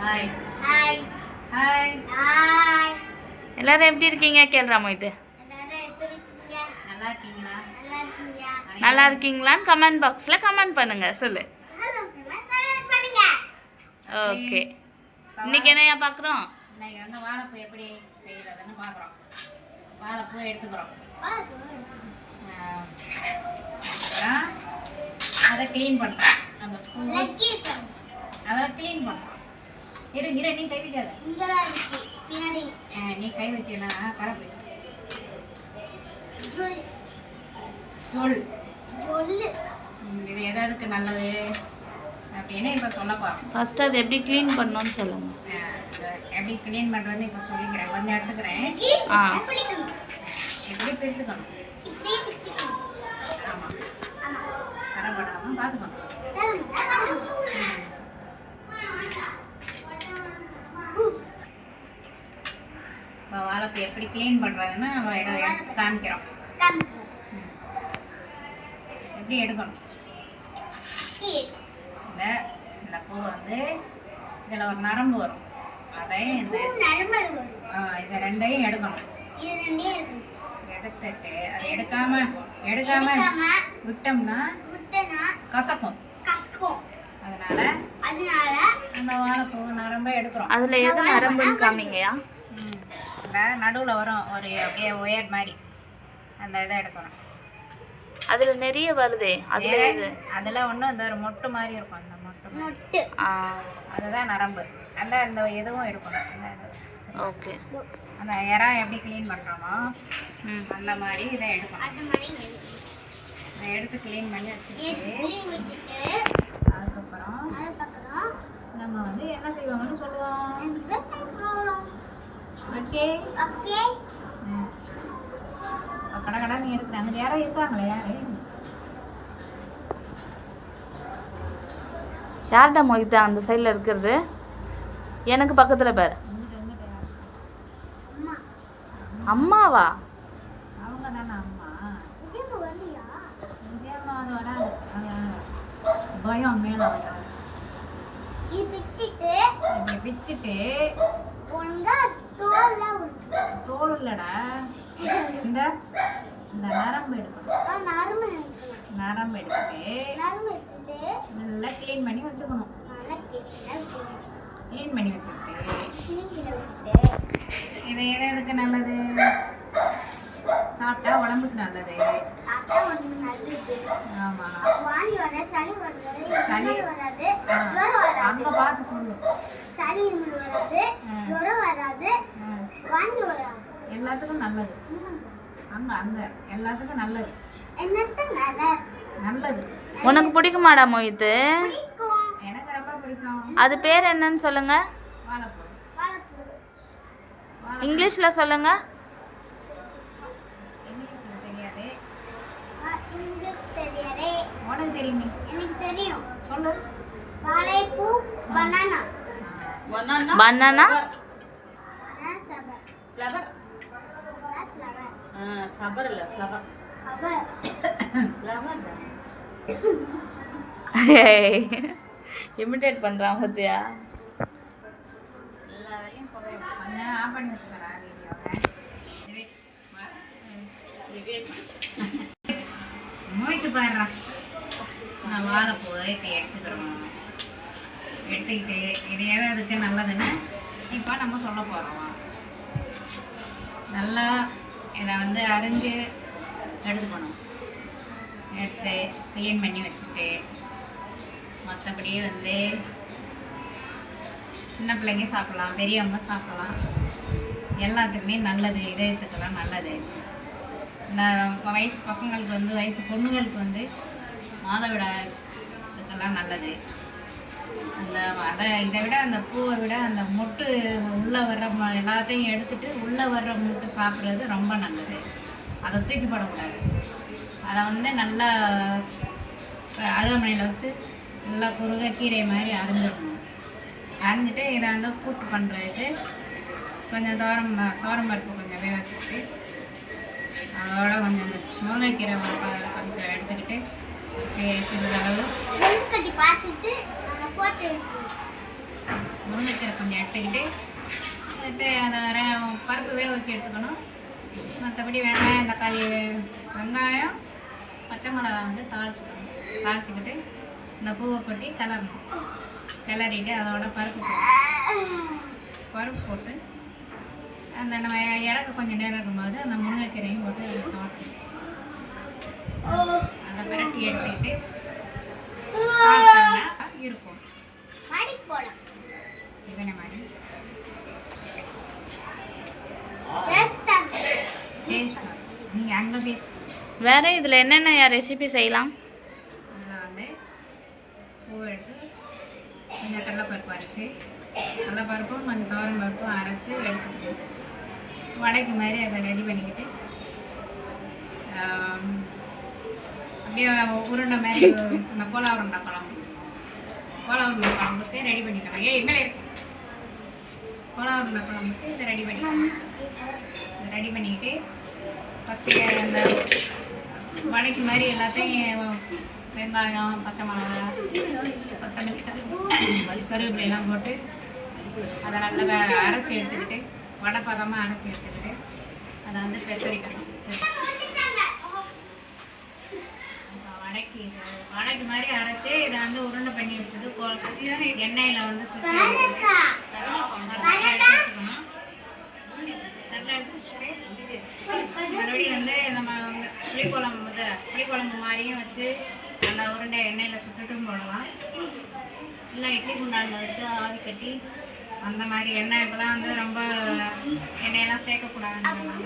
Hi hi hi hi எல்லாரும் எப்படி இருக்கீங்க கேள்றாமோ இது எல்லாரும் எப்படி இருக்கீங்க? நல்லா இருக்கீங்களா? நல்லா இருக்கீங்களா? நல்லா இருக்கீங்களான்னு கமெண்ட் பாக்ஸ்ல கமெண்ட் பண்ணுங்க சொல்லு. கமெண்ட் பண்ணுங்க. ஓகே. இன்னைக்கு என்னையா பார்க்குறோம்? இன்னைக்கு வந்து வாழைப்பூ எப்படி செய்யறதுன்னு பார்க்குறோம். வாழைப்பூ எடுத்துக்கிறோம். அப்புறம் அதை க்ளீன் பண்ணலாம். நம்ம பூ அதெல்லாம் க்ளீன் பண்ணலாம். இரு நீ கை வைக்காத. இங்கலாம் இருக்கு பின்னாடி. நீ கை வச்சீன்னா கரப்பு சொல் சொல் சொல்லு. இது எதுக்கு நல்லது அப்படின்னு இப்போ சொல்ல போகிறோம். ஃபர்ஸ்ட் அது எப்படி க்ளீன் பண்ணணும்னு சொல்லுங்க. எப்படி க்ளீன் பண்ணுறதுன்னு இப்போ சொல்லிக்கிறேன். கொஞ்சம் எடுத்துக்கிறேன். எப்படி எப்படி பிரிச்சுக்கணும். இப்படி பிடிச்சுக்கணும். ஆமாம், ஆமா. கரப்படாமல் பார்த்துக்கணும். இப்போ வாழைப்பூ எப்படி க்ளீன் பண்ணுறதுன்னு நம்ம எடுத்து காமிக்கிறோம். எப்படி எடுக்கணும். இந்த பூ வந்து இதில் ஒரு நரம்பு வரும். அதை இதை ரெண்டையும் எடுக்கணும். எடுத்துட்டு அதை எடுக்காம விட்டோம்னா கசக்கும். அதனால அந்த வாழைப்பூ நரம்பை எடுக்கிறோம். அதுல எது நரம்புன்னு காமிங்கயா? இந்த நடுவில் வரும் ஒரு அப்படியே ஒயர் மாதிரி, அந்த இதை எடுக்கணும். அதுல நிறைய வருதே, அதுல எது? அதில் ஒன்றும் இந்த ஒரு மொட்டு மாதிரி இருக்கும். அந்த மொட்டு அதுதான் நரம்பு. இந்த இதுவும் எடுக்கணும். ஓகே. அந்த இறா எப்படி க்ளீன் பண்ணுறோமோ அந்த மாதிரி இதை எடுக்கணும். இதை எடுத்து க்ளீன் பண்ணி வச்சுட்டு அதுக்கப்புறம் நம்ம வந்து என்ன செய்வாங்கன்னு சொல்லுவோம். ஓகே கடை நீ எடுக்கிறேன். அங்கே யாரோ இருக்காங்களே? யார்டா மொய்து அந்த சைடில் இருக்கிறது? எனக்கு பக்கத்தில் பாரு. அம்மாவா? அவங்க தானே அம்மா. விஜயம்மா அது வராது. பயம் மேலே வராது. இப்படி பிச்சுட்டு தோல் இல்லடா, இந்த நரம்பு எடுக்கணும். நரம்பு எடுத்துட்டு நல்லா க்ளீன் பண்ணி வச்சுக்கணும். க்ளீன் பண்ணி வச்சுக்கிட்டு இது எதுக்கு நல்லது? சாப்பிட்டா உடம்புக்கு நல்லது. ஆமாம், சளி அங்கே பார்த்து சொல்லு. எல்லாத்துக்கும் நல்லது. அங்க எல்லாத்துக்கும் நல்லது. நல்லது. உனக்கு பிடிக்குமாடா மொய்து? எனக்கு ரொம்ப பிடிக்கும். அது பேர் என்னன்னு சொல்லுங்க. வாழைப்பூ. இங்கிலீஷ்ல சொல்லுங்க. இங்கிலீஷ்ல தெரியாது. தெரியாதே. உனக்கு தெரியுமே? எனக்கு தெரியும். சொல்லு. வாழைப்பூ, பனானா. Banana flower. சபர் இல்ல, ஃப்ளவர். ஃப்ளவர் இமிடேட் பண்றான் பத்தியா? எல்லா வேலையும் கொஞ்சம் ஆன் பண்ணி வச்சுக்கிறேன் வீடியோவை. மோய்த்து பாடுறா. நான் வாழைப்பூ இப்படி எடுத்துக்கிறோம். எடுத்துக்கிட்டு இது எதுக்கு நல்லதுன்னு இப்போ நம்ம சொல்ல போகிறோம். நல்லா இதை வந்து அரிஞ்சு எடுத்துக்கணும். எடுத்து க்ளீன் பண்ணி வச்சுட்டு மற்றபடி வந்து சின்ன பிள்ளைங்க சாப்பிட்லாம், பெரியவங்க சாப்பிட்லாம். எல்லாத்துக்குமே நல்லது. இதயத்துக்கெல்லாம் நல்லது. இந்த வயசு பசங்களுக்கு வந்து வயசு பொண்ணுங்களுக்கு வந்து மாதவிடாய்க்கெல்லாம் நல்லது. இதை விட அந்த பூவை விட அந்த மொட்டு உள்ளே வர்ற எல்லாத்தையும் எடுத்துட்டு உள்ளே வர்ற மொட்டு சாப்பிட்றது ரொம்ப நல்லது. அதை தூக்கி போடக்கூடாது. அதை வந்து நல்லா அருவாமனையில் வச்சு நல்லா குறுக கீரை மாதிரி அரிஞ்சிடணும். அரிஞ்சிட்டு இதை வந்து கூட்டு பண்ணுறதுக்கு கொஞ்சம் தோரம் பருப்பு கொஞ்சம் வேக வச்சுட்டு அதோட கொஞ்சம் முருங்கைக்கீரை கொஞ்சம் எடுத்துக்கிட்டு சிறிதளவு பார்த்துட்டு முருங்கைக்கீரை கொஞ்சம் எடுத்துக்கிட்டு அதை பருப்பு வேக வச்சு எடுத்துக்கணும். மற்றபடி வெங்காயம் தக்காளி வெங்காயம் பச்சை மிளகாய் வந்து தாளிச்சிக்கிட்டு இந்த பூவை கொட்டி கிளறிட்டு அதோட பருப்பு போட்டு அந்த நம்ம இறக்க கொஞ்சம் நேரம் இருக்கும்போது அந்த முருங்கைக்கீரையும் போட்டு அதை தாட்டணும். அதை பிரட்டி எடுத்துக்கிட்டு சாப்பிட்டோம்னா இருக்கும். இதனை மாதிரி நீங்கள் அங்கே பேசு. வேற இதில் என்னென்ன ரெசிபி செய்யலாம்? அதில் வந்து பூ எடுத்து கொஞ்சம் கடலைப்பருப்பு அரைச்சி கடலைப்பருப்பும் கொஞ்சம் துவரம் பருப்பும் அரைச்சி எடுத்துக்கிட்டு வடைக்கு மாதிரி அதை ரெடி பண்ணிக்கிட்டு அப்படியே உருண்டை மாதிரி இந்த கோலா உருண்டை குழம்புக்கு ரெடி பண்ணிக்கலாம். இனிமேல் கோலா உருண்டை குழம்புக்கு இதை ரெடி பண்ணிக்கிட்டு ஃபஸ்ட்டு அந்த வடைக்கு மாதிரி எல்லாத்தையும் வெங்காயம் பச்சை மிளகா கொத்தமல்லி கருவேப்பிலையெல்லாம் போட்டு அதை நல்லா அரைச்சி எடுத்துக்கிட்டு வடை பதமாக அரைச்சி எடுத்துக்கிட்டு அதை வந்து பெசரிக்கணும். வடைக்கு மாதிரி அரைச்சி இதை வந்து உருண்டை பண்ணி வச்சுட்டு எண்ணெயில் வந்து சுற்றி வச்சுக்கணும். மறுபடியும் வந்து நம்ம புளிக்குழம்பு மாதிரியும் வச்சு நல்லா உருண்டை எண்ணெயில் சுட்டுட்டும் போடலாம். இல்லை இட்லி குண்டானில் வச்சு ஆவி கட்டி அந்த மாதிரி எண்ணெய் இப்போலாம் வந்து ரொம்ப எண்ணெயெல்லாம் சேர்க்கக்கூடாதுன்றதுனால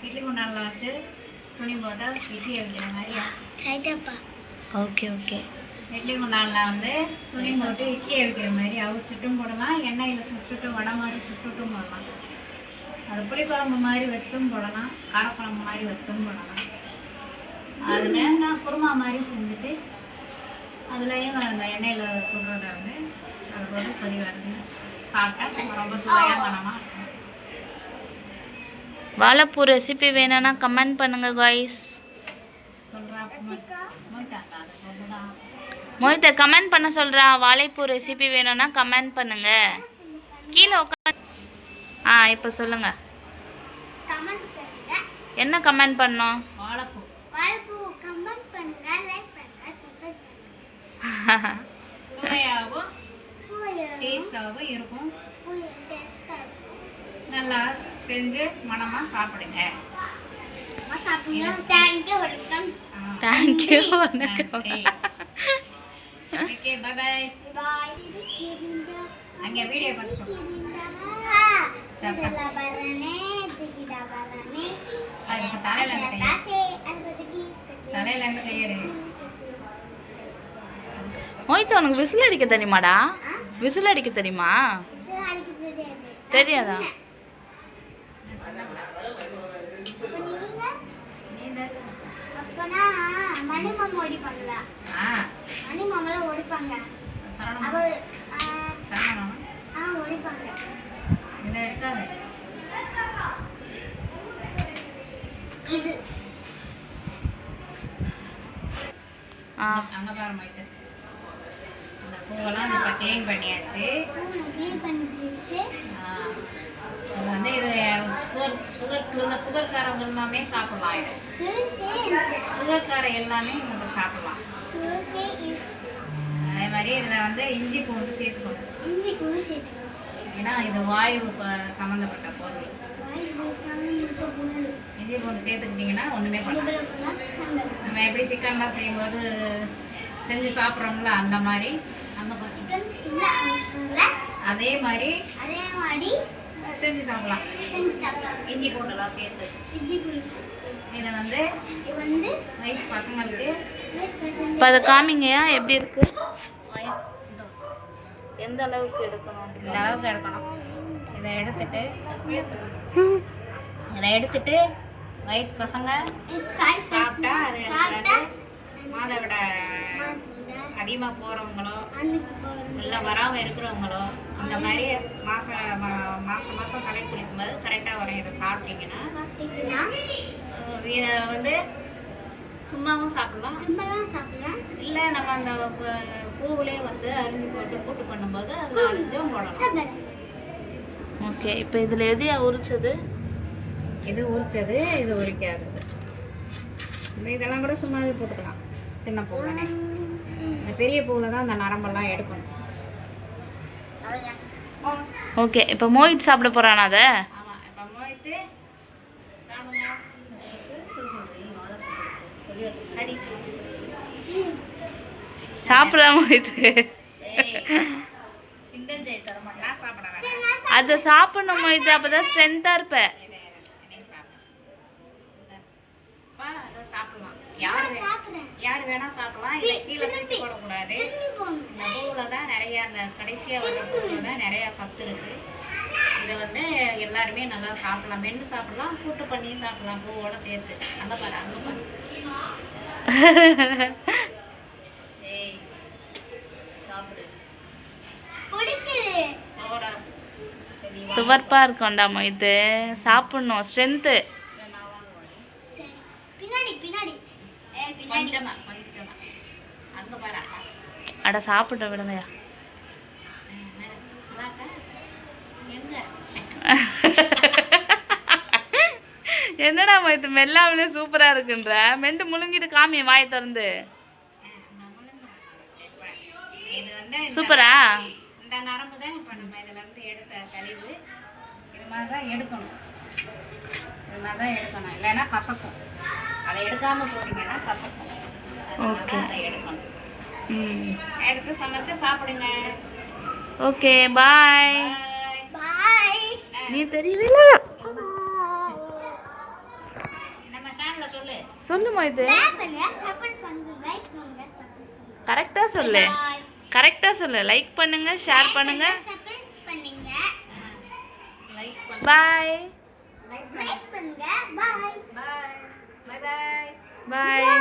இட்லி குண்டானில் வச்சு துணி போட்டால் இட்லி வைக்கிற மாதிரி. Okay okay. இட்லி குண்டானில் வந்து துணி போட்டு இட்லி வைக்கிற மாதிரி அவிச்சிட்டும் போடலாம், எண்ணெயில் சுட்டுட்டு வடை மாதிரி சுட்டுட்டும் போடலாம். அது புளிக்குழம்பு மாதிரி வச்சும் போடலாம், காரக்குழம்பு மாதிரி வச்சும் போடலாம். அதில் நான் குருமா மாதிரி செஞ்சுட்டு அதுலேயும் அந்த எண்ணெயில் சுடுறத வந்து அதை போட்டு கொதி வருது சாப்பிட்டா ரொம்ப சுவையாக மனமாக இருக்கும். வாழைப்பூ ரெசிபி வேணும்னா கமெண்ட் பண்ணுங்க காய்ஸ். மோஹிதா கமெண்ட் பண்ண சொல்கிறா. வாழைப்பூ ரெசிபி வேணும்னா கமெண்ட் பண்ணுங்க. கீழே உட்காந்து இப்போ சொல்லுங்க. என்ன கமெண்ட் பண்ணோம்? வாழைப்பூ சுவையாகவும் டேஸ்டாகவும் இருக்கும். நல்லா செஞ்சு மனமாக சாப்பிடுங்க. தேங்க்யூ. Okay bye bye. அங்கே வீடியோ பார்த்து சொல்லுங்க. அதுக்கு தலையிலேருந்து கையெடு. மோஹிதா உனக்கு விசில் அடிக்க தெரியுமாடா? விசில் அடிக்க தெரியுமா? தெரியாதா? மணிமாமா ஓடிப்பாங்க. மணிமாமெல்லாம் ஓடிப்பாங்க. ஓடிப்பாங்க. இதை எடுக்காது. இது அங்கே பாரு மைத்து. இந்த பூவெல்லாம் இப்போ க்ளீன் பண்ணியாச்சு. இது வந்து இது சுகர்காரங்க எல்லாமே சாப்பிடலாம். இது சுகர்காரம் எல்லாமே இங்கே சாப்பிடலாம். அதே மாதிரி இதில் வந்து இஞ்சி பூண்டு சேர்த்துக்கணும். ஏன்னா இது வாயு சம்மந்தப்பட்ட பொருள். இஞ்சி பூண்டு சேர்த்துக்கிட்டிங்கன்னா ஒன்றுமே பண்ணலாம். நம்ம எப்படி சிக்கன்லாம் செய்யும்போது செஞ்சு சாப்பிட்றோம்ல அந்த மாதிரி அதே மாதிரி செஞ்சு சாப்பிடலாம். இஞ்சி பூண்டுலாம் சேர்த்து இதை வந்து வயசு பசங்களுக்கு இப்போ அதை காமிங்கயா எப்படி இருக்கு? எந்த அளவுக்கு எடுக்கணும்? இந்த அளவுக்கு எடுக்கணும். இதை எடுத்துட்டு வயசு பசங்க சாப்பிட்டா அது வந்து மாதவிட அதிகமாக போகிறவங்களோ இல்லை வராமல் இருக்கிறவங்களோ அந்த மாதிரி மாதம் தலை குளிக்கும்போது கரெக்டாக வரும். இதை சாப்பிட்டீங்கன்னா இதை வந்து சும்மாவும் சாப்பிடலாம். இல்லை நம்ம அந்த பூவிலே வந்து அரிஞ்சு போட்டு கூட்டு பண்ணும்போது அதில் அரிஞ்சும் போடலாம். ஓகே, இப்போ இதில் எது உரிச்சது? இது உரிச்சது, இது உரிக்காதது. இதெல்லாம் கூட சும்மாவே போட்டுக்கலாம், சின்ன பூவுலனே. இந்த பெரிய பூவில் தான் அந்த நரம்பெல்லாம் எடுக்கணும். ஓகே, இப்போ மோஹித் சாப்பிட போகிறானா அதை? ஆமாம், இப்போ மோயிட்டு சாப்பிடுங்க. சாப்பிட்ற மோஹித். நான் சாப்பிட்றேன். அதை சாப்பிடணும் மோஹித், அப்போ தான் ஸ்ட்ரென்த்தாக இருப்ப. சாப்பிடலாம், யார் வேணா சாப்பிடலாம். இதை கீழே தூக்கி போடக்கூடாது. இந்த பூவில் தான் நிறைய, அந்த கடைசியாக வர்ற பூவில் தான் நிறையா சத்து இருக்கு. இதை வந்து எல்லாருமே நல்லா சாப்பிடலாம், மென்று சாப்பிடலாம், கூட்டு பண்ணியும் சாப்பிடலாம் பூவோட சேர்த்து. அங்கே பாரு, அங்கே பாரு. ஏய், சாப்பிடு. துவர்ப்பா இருக்கும்டா மோஹித், சாப்பிடணும், ஸ்ட்ரென்த்து. கொஞ்சமா அங்கே பாரு. அட சாப்பிட விடுங்கயா. என்னடா மோஹித் மெல்லாமலே சூப்பரா இருக்குன்ற, மெண்டு முழுங்கிட்டு காமி வாயை திறந்து. இது வந்து சூப்பரா? இந்த நரம்பு தான் இப்போ நம்ம இதில் இருந்து எடுத்த கழிவு. இது மாதிரி தான் எடுக்கணும், இது மாதிரி தான் எடுக்கணும், இல்லைன்னா கசக்கும். அதை எடுக்காமல் போட்டிங்கன்னா கசக்கும். ஓகே, அதை எடுக்கணும். எடுத்து சமைச்சு சாப்பிடுங்க. ஓகே, பாய். நீ தெரியல நம்ம சேனல்ல சொல்லு. சொல்லு மோஹித், கரெக்டா சொல்லு, கரெக்டா சொல்லு. லைக் பண்ணுங்க, ஷேர் பண்ணுங்க, பாய். லைக் பண்ணுங்க. பாய். பாய் பாய். பாய்.